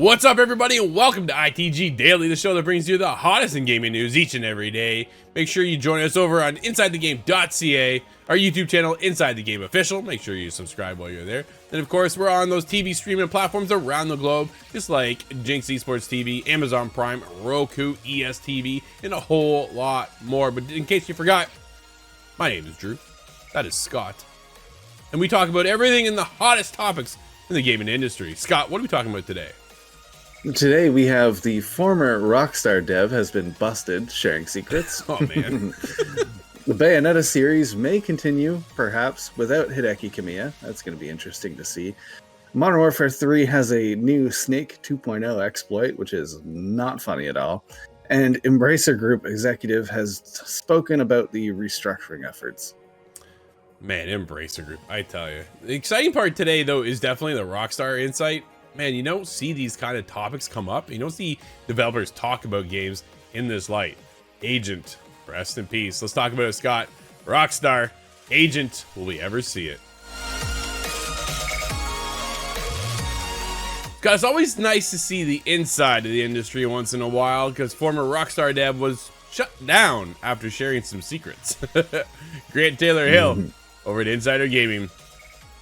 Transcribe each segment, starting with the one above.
What's up, everybody, and welcome to ITG Daily, the show that brings you the hottest in gaming news each and every day. Make sure you join us over on InsideTheGame.ca, our YouTube channel, Inside the Game Official. Make sure you subscribe while you're there. And of course, we're on those TV streaming platforms around the globe, just like Jinx Esports TV, Amazon Prime, Roku, ESTV, and a whole lot more. But in case you forgot, my name is Drew. That is Scott. And we talk about everything in the hottest topics in the gaming industry. Scott, what are we talking about today? Today we have the former Rockstar dev has been busted sharing secrets. Oh man. The Bayonetta series may continue, perhaps, without Hideki Kamiya. That's going to be interesting to see. Modern Warfare 3 has a new Snake 2.0 exploit, which is not funny at all. And Embracer Group executive has spoken about the restructuring efforts. Man, Embracer Group, I tell you. The exciting part today, though, is definitely the Rockstar insight. Man, you don't see these kind of topics come up. You don't see developers talk about games in this light. Agent, rest in peace. Let's talk about it, Scott. Rockstar, Agent, will we ever see it? Scott, it's always nice to see the inside of the industry once in a while, because former Rockstar dev was shut down after sharing some secrets. Grant Taylor Hill over at Insider Gaming.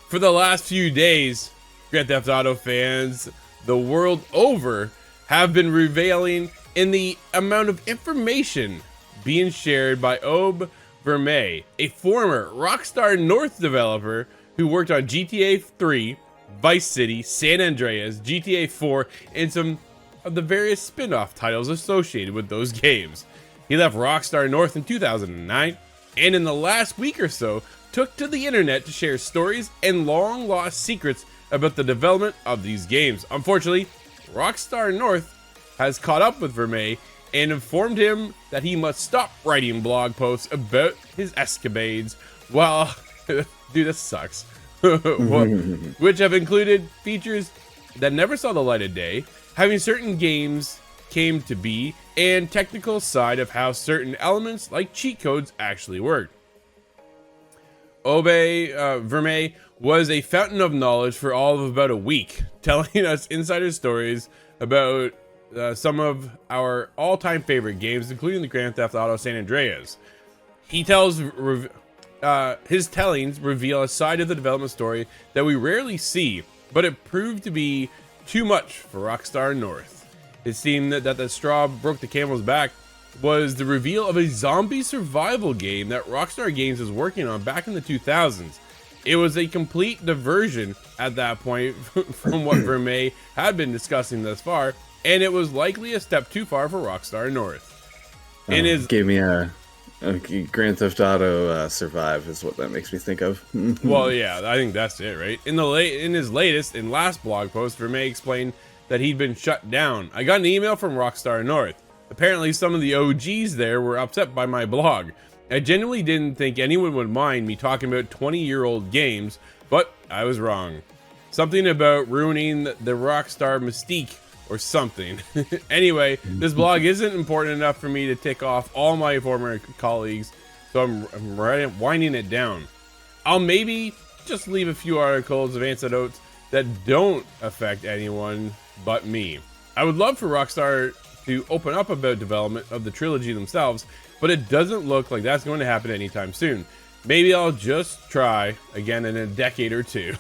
For the last few days, Grand Theft Auto fans the world over have been reveling in the amount of information being shared by Ob Vermeij, a former Rockstar North developer who worked on GTA 3, Vice City, San Andreas, GTA 4, and some of the various spin-off titles associated with those games. He left Rockstar North in 2009, and in the last week or so, took to the internet to share stories and long-lost secrets about the development of these games. Unfortunately, Rockstar North has caught up with Vermeij and informed him that he must stop writing blog posts about his escapades. Well, dude, this sucks. Which have included features that never saw the light of day, having certain games came to be, and technical side of how certain elements like cheat codes actually work. Vermeij was a fountain of knowledge for all of about a week, telling us insider stories about some of our all-time favorite games, including the Grand Theft Auto San Andreas. He tells his tellings reveal a side of the development story that we rarely see, but it proved to be too much for Rockstar North. It seemed that the straw broke the camel's back was the reveal of a zombie survival game that Rockstar Games was working on back in the 2000s. It was a complete diversion at that point from what Vermeij had been discussing thus far, and it was likely a step too far for Rockstar North. Gave me a Grand Theft Auto Survive is what that makes me think of. Well, yeah, I think that's it, right? In his latest and last blog post, Vermeij explained that he'd been shut down. I got an email from Rockstar North. Apparently, some of the OGs there were upset by my blog. I genuinely didn't think anyone would mind me talking about 20-year-old games, but I was wrong. Something about ruining the Rockstar mystique or something. Anyway, this blog isn't important enough for me to tick off all my former colleagues, so I'm winding it down. I'll maybe just leave a few articles of anecdotes that don't affect anyone but me. I would love for Rockstar to open up about development of the trilogy themselves, but it doesn't look like that's going to happen anytime soon. Maybe I'll just try again in a decade or two.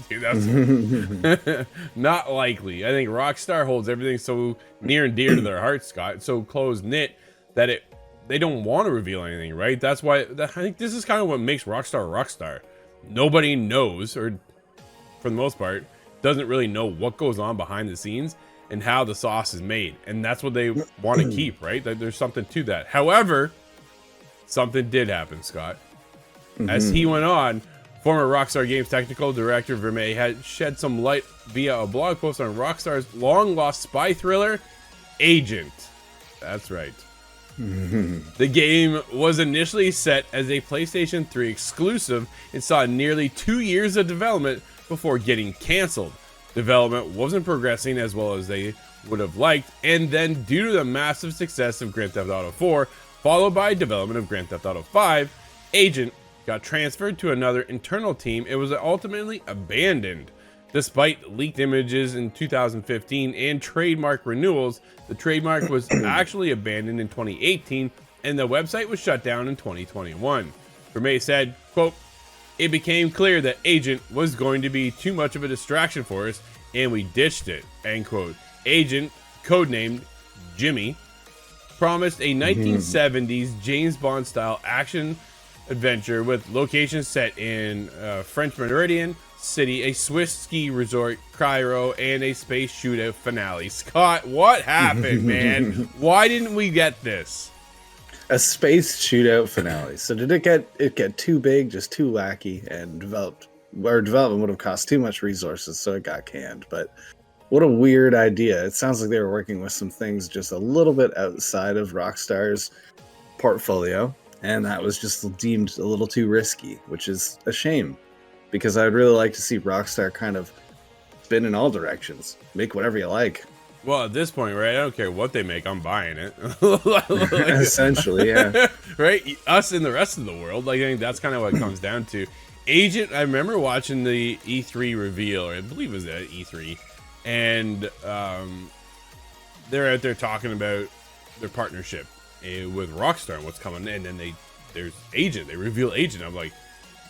Dude, that's not likely. I think Rockstar holds everything so near and dear to their hearts, Scott, so close-knit that they don't want to reveal anything, right? That's why I think this is kind of what makes Rockstar Rockstar. Nobody knows, or for the most part, doesn't really know what goes on behind the scenes and how the sauce is made, and that's what they want to keep, right? There's something to that. However, something did happen, Scott. As he went on, former Rockstar Games technical director Vermeij had shed some light via a blog post on Rockstar's long-lost spy thriller, Agent. That's right. The game was initially set as a PlayStation 3 exclusive and saw nearly 2 years of development before getting canceled. Development wasn't progressing as well as they would have liked, and then due to the massive success of Grand Theft Auto 4, followed by development of Grand Theft Auto 5, Agent got transferred to another internal team. It was ultimately abandoned. Despite leaked images in 2015 and trademark renewals, the trademark was actually abandoned in 2018 and the website was shut down in 2021. Vermeer said, quote, "It became clear that Agent was going to be too much of a distraction for us and we ditched it," end quote. Agent, codenamed Jimmy, promised a 1970s James Bond style action adventure with locations set in French Meridian City, a Swiss ski resort, Cairo, and a space shootout finale. Scott, what happened, man? Why didn't we get this? A space shootout finale. So did it get too big, just too wacky, and development would have cost too much resources, so it got canned. But what a weird idea. It sounds like they were working with some things just a little bit outside of Rockstar's portfolio, and that was just deemed a little too risky, which is a shame, because I'd really like to see Rockstar kind of spin in all directions. Make whatever you like. Well, at this point, right, I don't care what they make, I'm buying it. Essentially, yeah. Right? Us and the rest of the world. Like, I think that's kind of what it comes down to. Agent, I remember watching the E3 reveal, or I believe it was at E3, and they're out there talking about their partnership with Rockstar and what's coming, and then there's Agent. They reveal Agent. I'm like,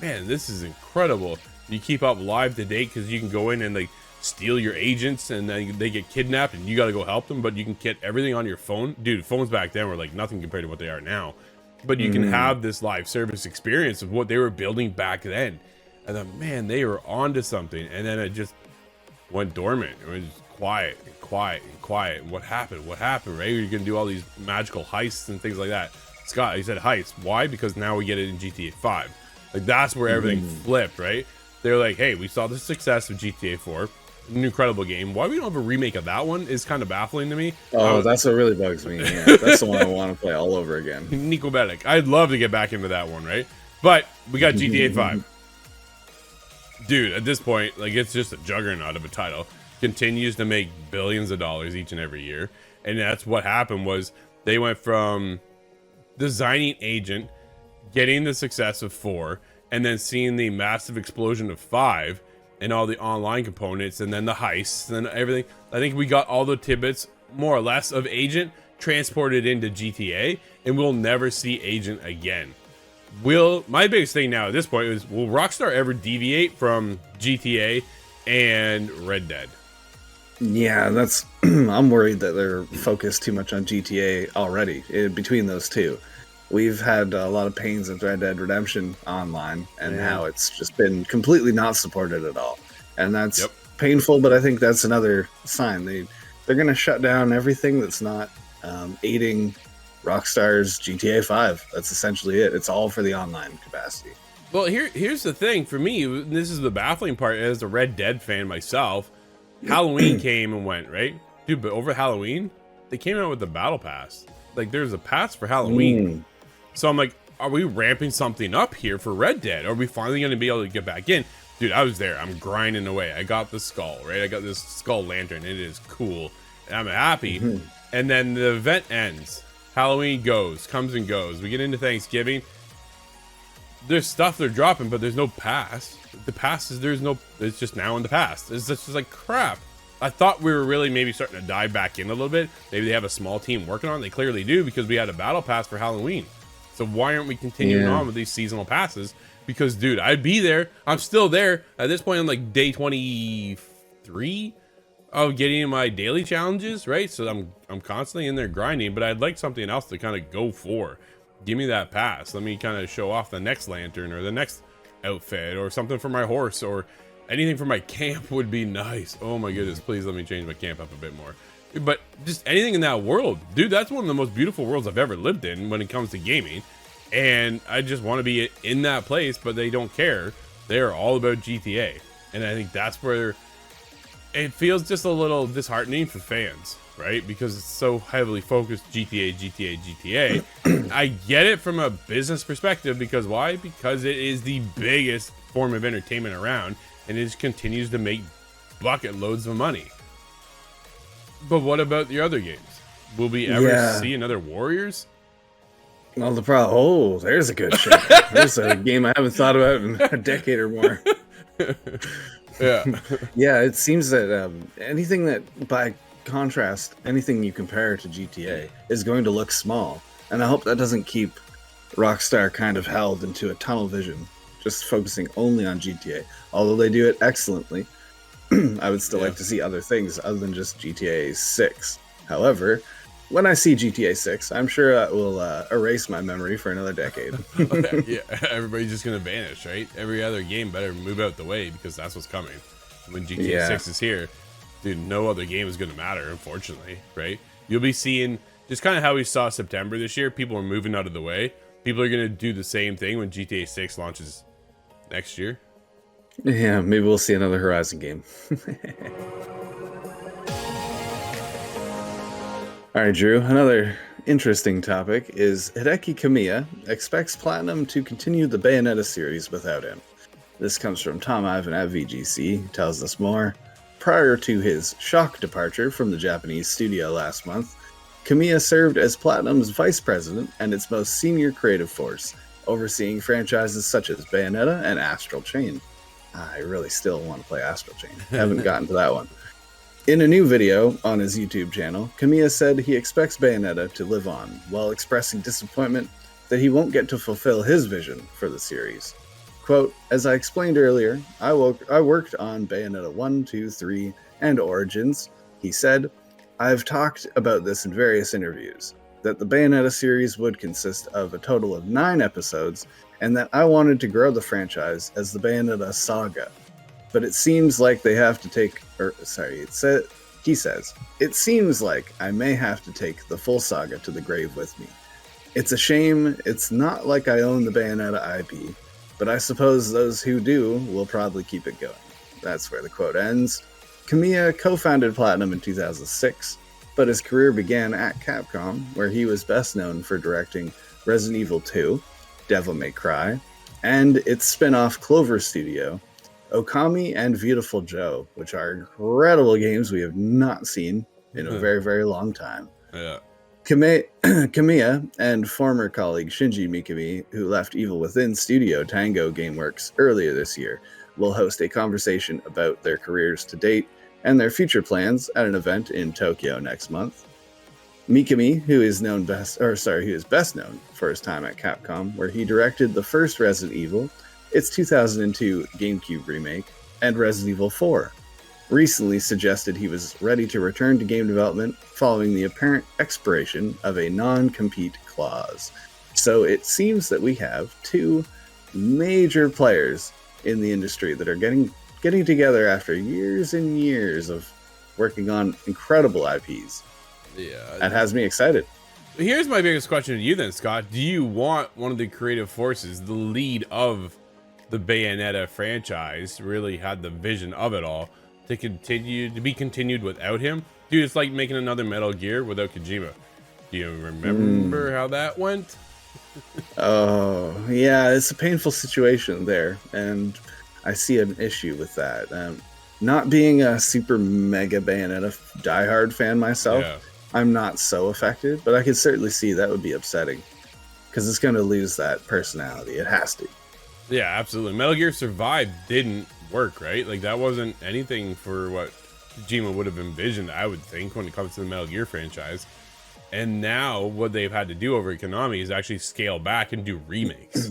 man, this is incredible. You keep up live to date because you can go in and like steal your agents and then they get kidnapped and you got to go help them, but you can get everything on your phone. Dude, phones back then were like nothing compared to what they are now, but you can have this live service experience of what they were building back then. And then, man, they were onto something, and then it just went dormant. It was just quiet and quiet and quiet. And what happened, right? You're gonna do all these magical heists and things like that. Scott, you said heists. Why? Because now we get it in GTA 5. Like, that's where everything flipped, right? They're like, hey, we saw the success of GTA 4, an incredible game. Why we don't have a remake of that one is kind of baffling to me. Oh, that's what really bugs me. Yeah, that's the one I want to play all over again. Nico Bellic. I'd love to get back into that one, right? But we got GTA 5. Dude, at this point, like, it's just a juggernaut of a title. Continues to make billions of dollars each and every year. And that's what happened was they went from designing Agent, getting the success of 4, and then seeing the massive explosion of 5 and all the online components and then the heists and everything. I think we got all the tidbits more or less of Agent transported into GTA, and we'll never see Agent again. My biggest thing now at this point is, will Rockstar ever deviate from GTA and Red Dead? Yeah, that's I'm worried that they're focused too much on GTA already. Between those two, we've had a lot of pains with Red Dead Redemption Online and how it's just been completely not supported at all, and that's painful. But I think that's another sign they're going to shut down everything that's not aiding Rockstar's GTA 5. That's essentially it. It's all for the online capacity. Well, here's the thing for me. This is the baffling part as a Red Dead fan myself. Halloween came and went, right? Dude, but over Halloween, they came out with the battle pass. Like, there's a pass for Halloween. So I'm like, are we ramping something up here for Red Dead? Are we finally going to be able to get back in? Dude, I was there. I'm grinding away. I got the skull, right? I got this skull lantern. It is cool. And I'm happy. And then the event ends. Halloween comes and goes. We get into Thanksgiving. There's stuff they're dropping, but there's no pass. The pass is it's just now in the past. It's just like crap. I thought we were really maybe starting to dive back in a little bit. Maybe they have a small team working on it. They clearly do, because we had a battle pass for Halloween. So why aren't we continuing on with these seasonal passes? Because, dude, I'd be there. I'm still there. At this point, I'm like day 23 of getting my daily challenges, right? So I'm constantly in there grinding, but I'd like something else to kind of go for. Give me that pass. Let me kind of show off the next lantern or the next outfit or something for my horse, or anything for my camp would be nice. Oh my goodness, please let me change my camp up a bit more. But just anything in that world, dude, that's one of the most beautiful worlds I've ever lived in when it comes to gaming. And I just want to be in that place, but they don't care. They're all about GTA. And I think that's where it feels just a little disheartening for fans, right? Because it's so heavily focused GTA. I get it from a business perspective, because why? Because it is the biggest form of entertainment around, and it just continues to make bucket loads of money. But what about the other games? Will we ever see another Warriors? Well, there's a good shit. There's a game I haven't thought about in a decade or more. Yeah. Yeah, it seems that anything that, by contrast, anything you compare to GTA is going to look small. And I hope that doesn't keep Rockstar kind of held into a tunnel vision, just focusing only on GTA. Although they do it excellently, I would still like to see other things other than just GTA 6. However, when I see GTA 6, I'm sure that will erase my memory for another decade. Yeah, everybody's just gonna vanish, right? Every other game better move out the way because that's what's coming. When GTA 6 is here, dude, no other game is gonna matter, unfortunately, right? You'll be seeing just kind of how we saw September this year. People are moving out of the way. People are gonna do the same thing when GTA 6 launches next year. Yeah, maybe we'll see another Horizon game. All right, Drew, another interesting topic is Hideki Kamiya expects Platinum to continue the Bayonetta series without him. This comes from Tom Ivan at VGC, who tells us more. Prior to his shock departure from the Japanese studio last month, Kamiya served as Platinum's vice president and its most senior creative force, overseeing franchises such as Bayonetta and Astral Chain. I really still want to play Astral Chain. Haven't gotten to that one. In a new video on his YouTube channel, Kamiya said he expects Bayonetta to live on, while expressing disappointment that he won't get to fulfill his vision for the series. Quote, as I explained earlier, I worked on Bayonetta 1, 2, 3, and Origins. He said, I've talked about this in various interviews, that the Bayonetta series would consist of a total of 9 episodes, and that I wanted to grow the franchise as the Bayonetta saga. But it seems like they have to take, he says, it seems like I may have to take the full saga to the grave with me. It's a shame, it's not like I own the Bayonetta IP, but I suppose those who do will probably keep it going. That's where the quote ends. Kamiya co-founded Platinum in 2006, but his career began at Capcom, where he was best known for directing Resident Evil 2, Devil May Cry, and its spin-off Clover Studio, Okami and Beautiful Joe, which are incredible games we have not seen in a very, very long time. Yeah. Kamiya and former colleague Shinji Mikami, who left Evil Within Studio Tango Gameworks earlier this year, will host a conversation about their careers to date and their future plans at an event in Tokyo next month. Mikami, who is best known for his time at Capcom, where he directed the first Resident Evil, its 2002 GameCube remake, and Resident Evil 4, recently suggested he was ready to return to game development following the apparent expiration of a non-compete clause. So it seems that we have 2 major players in the industry that are getting together after years and years of working on incredible IPs. Yeah. That has me excited. Here's my biggest question to you then, Scott. Do you want one of the creative forces, the lead of the Bayonetta franchise, really had the vision of it all, to be continued without him? Dude, it's like making another Metal Gear without Kojima. Do you remember how that went? Oh, yeah, it's a painful situation there, and I see an issue with that. Not being a super mega Bayonetta diehard fan myself, I'm not so affected, but I can certainly see that would be upsetting, because it's going to lose that personality. It has to. Yeah, absolutely. Metal Gear Survive didn't work, right? Like, that wasn't anything for what Kojima would have envisioned, I would think, when it comes to the Metal Gear franchise. And now what they've had to do over at Konami is actually scale back and do remakes.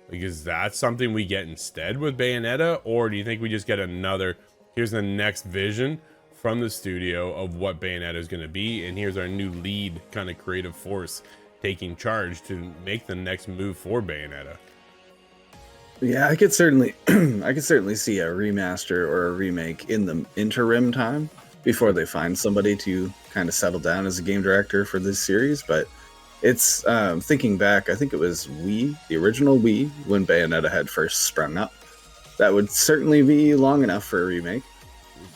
Like, is that something we get instead with Bayonetta? Or do you think we just get another, here's the next vision from the studio of what Bayonetta is going to be, and here's our new lead kind of creative force taking charge to make the next move for Bayonetta? Yeah, I could certainly see a remaster or a remake in the interim time before they find somebody to kind of settle down as a game director for this series. But it's thinking back, I think it was Wii, the original Wii, when Bayonetta had first sprung up. That would certainly be long enough for a remake.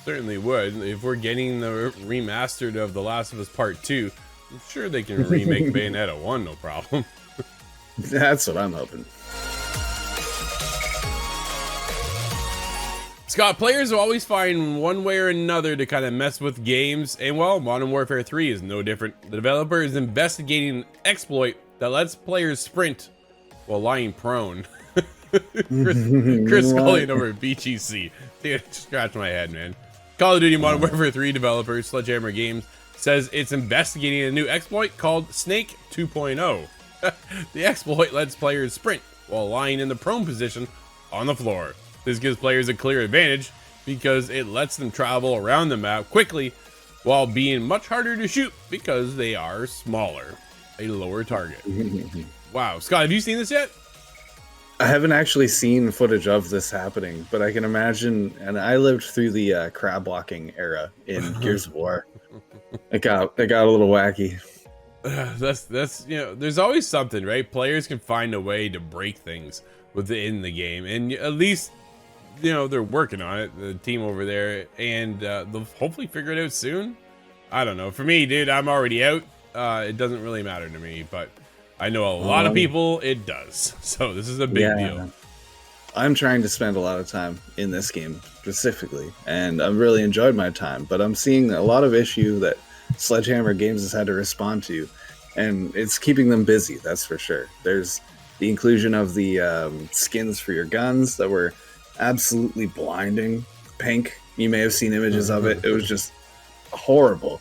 Certainly would. If we're getting the remastered of The Last of Us Part 2, I'm sure they can remake Bayonetta 1, no problem. That's what I'm hoping. Scott, players will always find one way or another to kind of mess with games, and well, Modern Warfare 3 is no different. The developer is investigating an exploit that lets players sprint while lying prone. Chris Scullion over at BGC. Dude, scratch my head, man. Call of Duty Modern Warfare 3 developer Sledgehammer Games says it's investigating a new exploit called Snake 2.0. The exploit lets players sprint while lying in the prone position on the floor. This gives players a clear advantage because it lets them travel around the map quickly while being much harder to shoot because they are smaller. A lower target. Wow. Scott, have you seen this yet? I haven't actually seen footage of this happening, but I can imagine, and I lived through the crab walking era in Gears of War. It got a little wacky. That's you know, there's always something, right? Players can find a way to break things within the game, and at least, you know, they're working on it, the team over there, and they'll hopefully figure it out soon. I don't know. For me, dude, I'm already out. It doesn't really matter to me, but I know a lot of people it does. So this is a big deal. I'm trying to spend a lot of time in this game specifically, and I've really enjoyed my time, but I'm seeing a lot of issue that Sledgehammer Games has had to respond to, and it's keeping them busy, that's for sure. There's the inclusion of the skins for your guns that were absolutely blinding pink. You may have seen images of it. It was just horrible.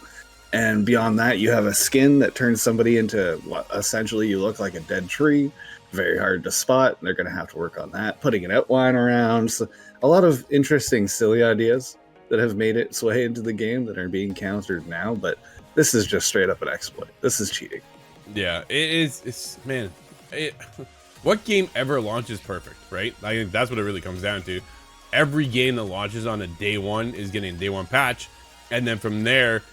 And beyond that, you have a skin that turns somebody into what essentially you look like a dead tree. Very hard to spot. They're going to have to work on that, putting an outline around. So a lot of interesting, silly ideas that have made its way into the game that are being countered now. But this is just straight up an exploit. This is cheating. Yeah, it is. It's, man, what game ever launches perfect, right? I think that's what it really comes down to. Every game that launches on a day one is getting a day one patch. And then from there,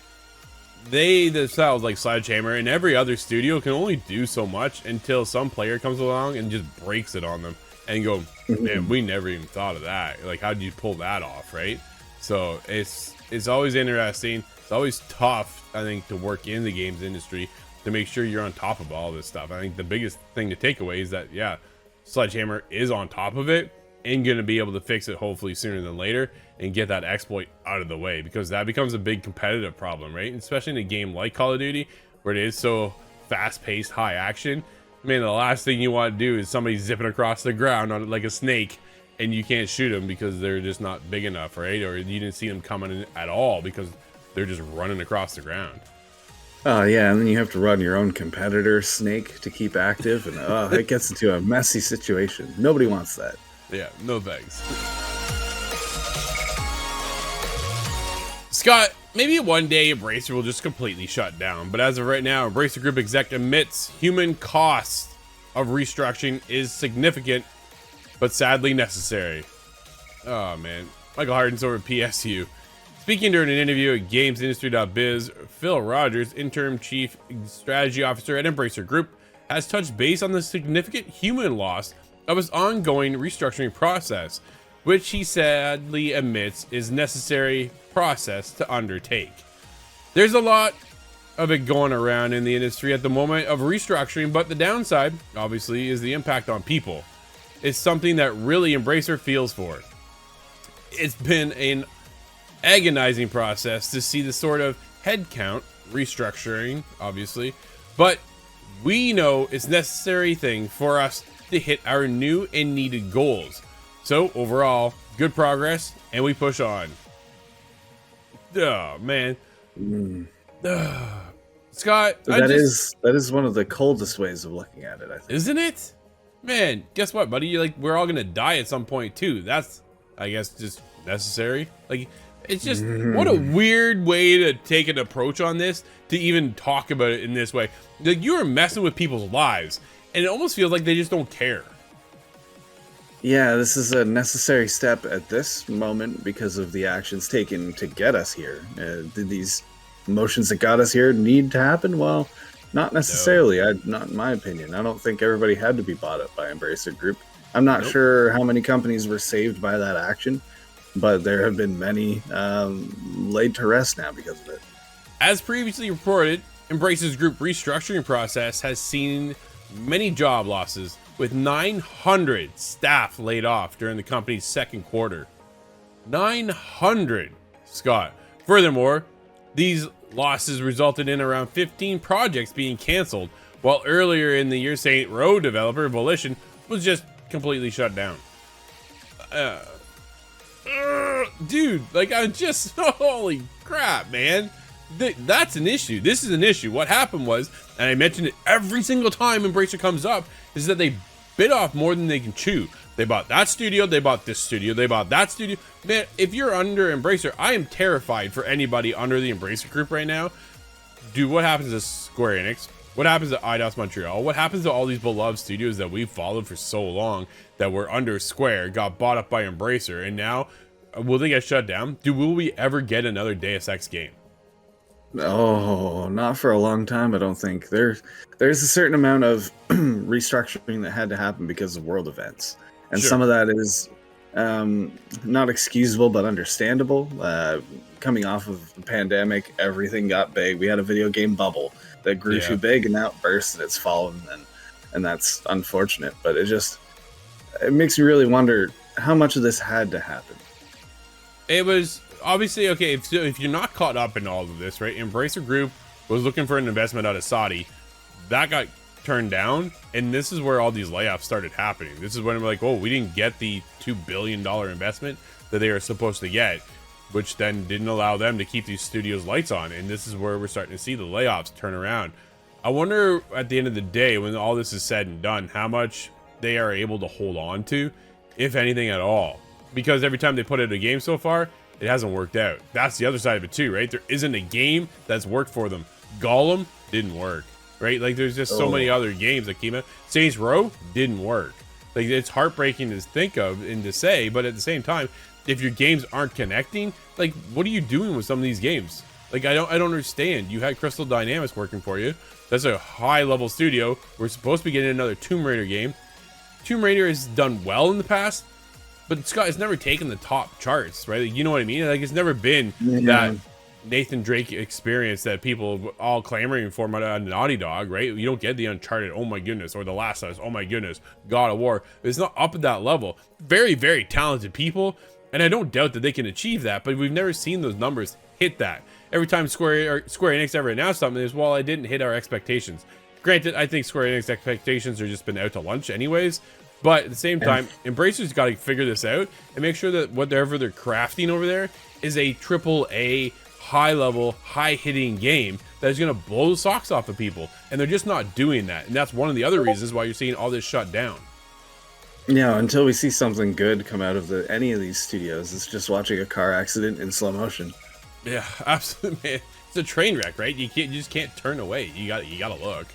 they themselves, like Sledgehammer and every other studio, can only do so much until some player comes along and just breaks it on them and go, man, we never even thought of that. Like, how did you pull that off, right? So it's always interesting. It's always tough, I think, to work in the games industry to make sure you're on top of all this stuff. I think the biggest thing to take away is that, yeah, Sledgehammer is on top of it and going to be able to fix it hopefully sooner than later and get that exploit out of the way, because that becomes a big competitive problem, right? Especially in a game like Call of Duty where it is so fast-paced, high action. Man, the last thing you want to do is somebody zipping across the ground on like a snake and you can't shoot them because they're just not big enough, right? Or you didn't see them coming in at all because they're just running across the ground. Oh yeah, and then you have to run your own competitor snake to keep active, and it gets into a messy situation. Nobody wants that. Yeah, no thanks. Scott, maybe one day Embracer will just completely shut down, but as of right now, Embracer Group exec admits human cost of restructuring is significant, but sadly necessary. Oh man, Michael Hardens over at PSU. Speaking during an interview at GamesIndustry.biz, Phil Rogers, interim chief strategy officer at Embracer Group, has touched base on the significant human loss of his ongoing restructuring process, which he sadly admits is necessary process to undertake. There's a lot of it going around in the industry at the moment of restructuring, but the downside, obviously, is the impact on people. It's something that really Embracer feels for. It's been an agonizing process to see the sort of headcount restructuring, obviously, but we know it's a necessary thing for us to hit our new and needed goals. So overall, good progress, and we push on. Oh man. Scott, that is one of the coldest ways of looking at it, I think. Isn't it? Man, guess what, buddy? Like, we're all gonna die at some point too. That's, I guess, just necessary. Like, it's just what a weird way to take an approach on this, to even talk about it in this way. Like, you are messing with people's lives, and it almost feels like they just don't care. Yeah, this is a necessary step at this moment because of the actions taken to get us here. Did these motions that got us here need to happen? Well, not necessarily. No. Not in my opinion. I don't think everybody had to be bought up by Embracer Group. I'm not sure how many companies were saved by that action, but there have been many laid to rest now because of it. As previously reported, Embracer's Group restructuring process has seen many job losses, with 900 staff laid off during the company's second quarter. 900, Scott. Furthermore, these losses resulted in around 15 projects being canceled, while earlier in the year, Saint Row developer Volition was just completely shut down. Dude, like, I'm just, holy crap, man. That's an issue. This is an issue. What happened was, and I mentioned it every single time Embracer comes up, is that they bit off more than they can chew. They bought that studio, they bought this studio, they bought that studio. Man, if you're under Embracer, I am terrified for anybody under the Embracer group right now. Dude, what happens to Square Enix? What happens to IDOS Montreal? What happens to all these beloved studios that we've followed for so long that were under Square, got bought up by Embracer, and now will they get shut down? Dude, will we ever get another Deus Ex game? Oh, not for a long time, I don't think. There's a certain amount of restructuring that had to happen because of world events. And some of that is not excusable, but understandable. Coming off of the pandemic, everything got big. We had a video game bubble that grew too big, and now it burst and it's fallen, and that's unfortunate. But it makes me really wonder how much of this had to happen. It was obviously, okay, if you're not caught up in all of this, right? Embracer Group was looking for an investment out of Saudi. That got turned down, and this is where all these layoffs started happening. This is when we're like, oh, we didn't get the $2 billion investment that they were supposed to get, which then didn't allow them to keep these studios' lights on. And this is where we're starting to see the layoffs turn around. I wonder at the end of the day, when all this is said and done, how much they are able to hold on to, if anything at all. Because every time they put out a game so far, it hasn't worked out. That's the other side of it too, right? There isn't a game that's worked for them. Gollum didn't work, right? Like, there's just so many other games that came out. Saints Row didn't work. Like, it's heartbreaking to think of and to say, but at the same time, if your games aren't connecting, like, what are you doing with some of these games? Like, I don't understand. You had Crystal Dynamics working for you. That's a high level studio. We're supposed to be getting another Tomb Raider game. Tomb Raider has done well in the past, but it's never taken the top charts, right? Like, you know what I mean? Like, it's never been that Nathan Drake experience that people all clamoring for on Naughty Dog, right? You don't get the Uncharted, oh my goodness, or the Last of Us, oh my goodness, God of War. It's not up at that level. Very, very talented people, and I don't doubt that they can achieve that, but we've never seen those numbers hit that. Every time Square Enix ever announced something, is, well, I didn't hit our expectations. Granted, I think Square Enix expectations are just been out to lunch anyways, but at the same time, Embracer's got to figure this out and make sure that whatever they're crafting over there is a AAA, high-level, high-hitting game that is going to blow the socks off of people. And they're just not doing that. And that's one of the other reasons why you're seeing all this shut down. Yeah, until we see something good come out of any of these studios, it's just watching a car accident in slow motion. Yeah, absolutely, man. It's a train wreck, right? You just can't turn away. You gotta look.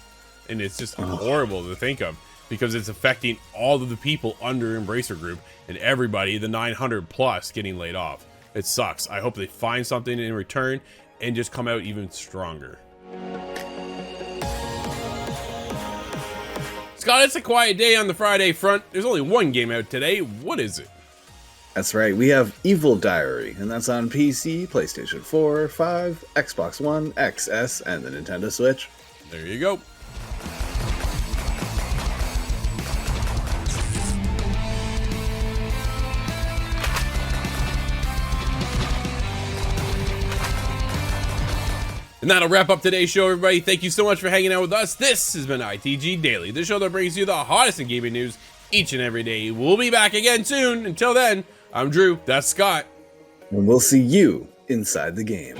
And it's just horrible to think of, because it's affecting all of the people under Embracer Group and everybody, the 900 plus, getting laid off. It sucks. I hope they find something in return and just come out even stronger. Scott, it's a quiet day on the Friday front. There's only one game out today. What is it? That's right, we have Evil Diary, and that's on PC, PlayStation 4, 5, Xbox One, XS, and the Nintendo Switch. There you go. And that'll wrap up today's show, everybody. Thank you so much for hanging out with us. This has been ITG Daily, the show that brings you the hottest in gaming news each and every day. We'll be back again soon. Until then, I'm Drew, that's Scott. And we'll see you inside the game.